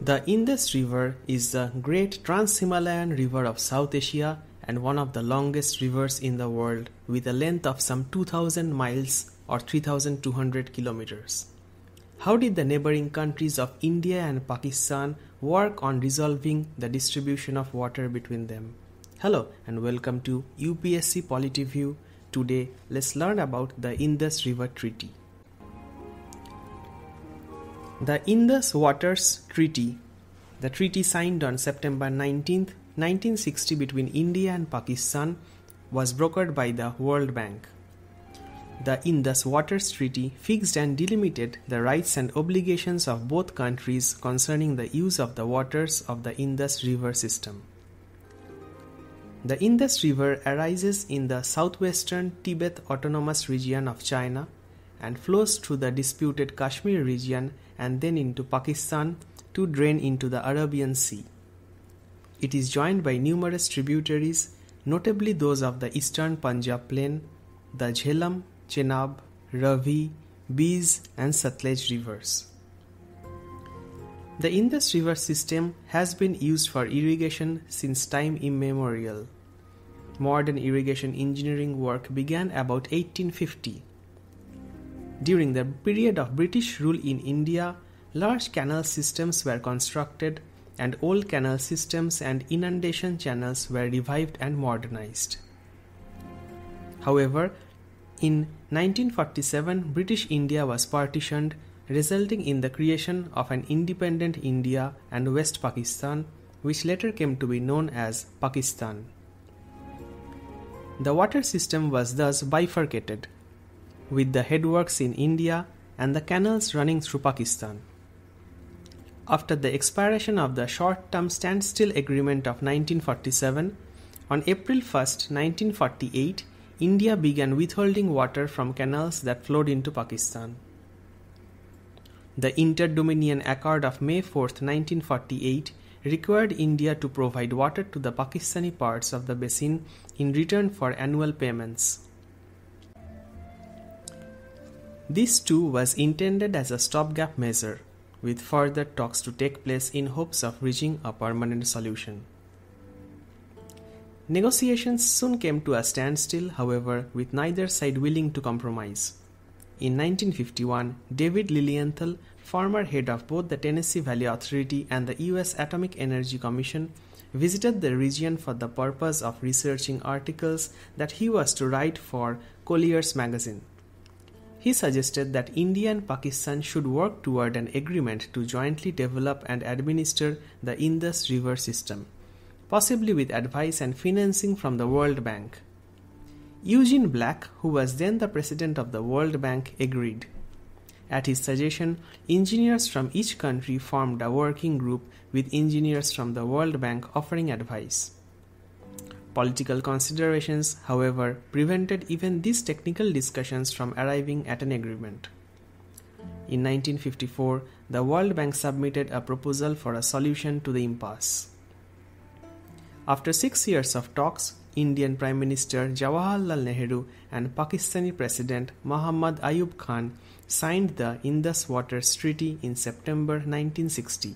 The Indus River is the great Trans-Himalayan river of South Asia and one of the longest rivers in the world, with a length of some 2000 miles or 3200 kilometers. How did the neighboring countries of India and Pakistan work on resolving the distribution of water between them? Hello and welcome to UPSC Polity View. Today let's learn about the Indus River Treaty. The Indus Waters Treaty, the treaty signed on September 19, 1960 between India and Pakistan, was brokered by the World Bank. The Indus Waters Treaty fixed and delimited the rights and obligations of both countries concerning the use of the waters of the Indus River system. The Indus River arises in the southwestern Tibet Autonomous Region of China and flows through the disputed Kashmir region and then into Pakistan to drain into the Arabian Sea. It is joined by numerous tributaries, notably those of the eastern Punjab plain, the Jhelum, Chenab, Ravi, Beas and Sutlej rivers. The Indus River system has been used for irrigation since time immemorial. Modern irrigation engineering work began about 1850. During the period of British rule in India, large canal systems were constructed and old canal systems and inundation channels were revived and modernized. However, in 1947, British India was partitioned, resulting in the creation of an independent India and West Pakistan, which later came to be known as Pakistan. The water system was thus bifurcated, with the headworks in India and the canals running through Pakistan. After the expiration of the short-term standstill agreement of 1947, on April 1, 1948, India began withholding water from canals that flowed into Pakistan. The Inter-Dominion Accord of May 4, 1948 required India to provide water to the Pakistani parts of the basin in return for annual payments. This too was intended as a stopgap measure, with further talks to take place in hopes of reaching a permanent solution. Negotiations soon came to a standstill, however, with neither side willing to compromise. In 1951, David Lilienthal, former head of both the Tennessee Valley Authority and the U.S. Atomic Energy Commission, visited the region for the purpose of researching articles that he was to write for Collier's magazine. He suggested that India and Pakistan should work toward an agreement to jointly develop and administer the Indus River system, possibly with advice and financing from the World Bank. Eugene Black, who was then the president of the World Bank, agreed. At his suggestion, engineers from each country formed a working group with engineers from the World Bank offering advice. Political considerations, however, prevented even these technical discussions from arriving at an agreement. In 1954, the World Bank submitted a proposal for a solution to the impasse. After 6 years of talks, Indian Prime Minister Jawaharlal Nehru and Pakistani President Muhammad Ayub Khan signed the Indus Waters Treaty in September 1960.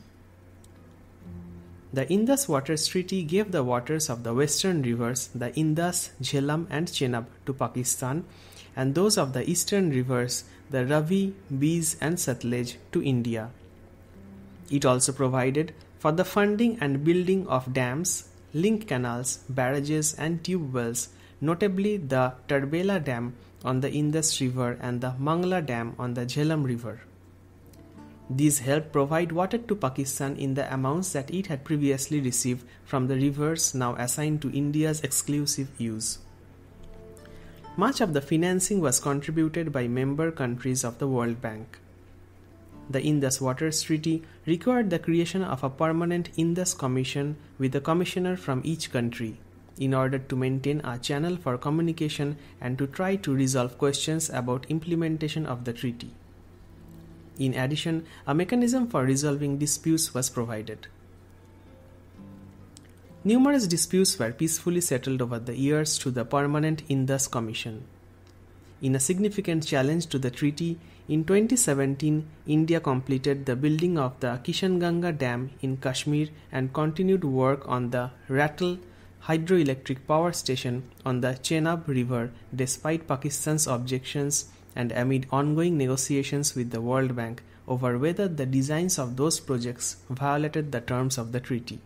The Indus Waters Treaty gave the waters of the western rivers, the Indus, Jhelum and Chenab, to Pakistan, and those of the eastern rivers, the Ravi, Beas and Sutlej, to India. It also provided for the funding and building of dams, link canals, barrages and tube wells, notably the Tarbela Dam on the Indus River and the Mangla Dam on the Jhelum River. These helped provide water to Pakistan in the amounts that it had previously received from the rivers now assigned to India's exclusive use. Much of the financing was contributed by member countries of the World Bank. The Indus Waters Treaty required the creation of a permanent Indus Commission with a commissioner from each country, in order to maintain a channel for communication and to try to resolve questions about implementation of the treaty. In addition, a mechanism for resolving disputes was provided. Numerous disputes were peacefully settled over the years through the Permanent Indus Commission. In a significant challenge to the treaty, In 2017, India completed the building of the Kishanganga Dam in Kashmir and continued work on the Rattle hydroelectric power station on the Chenab River despite Pakistan's objections and amid ongoing negotiations with the World Bank over whether the designs of those projects violated the terms of the treaty.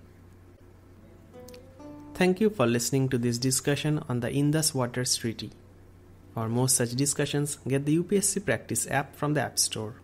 Thank you for listening to this discussion on the Indus Waters Treaty. For more such discussions, get the UPSC Practice app from the App Store.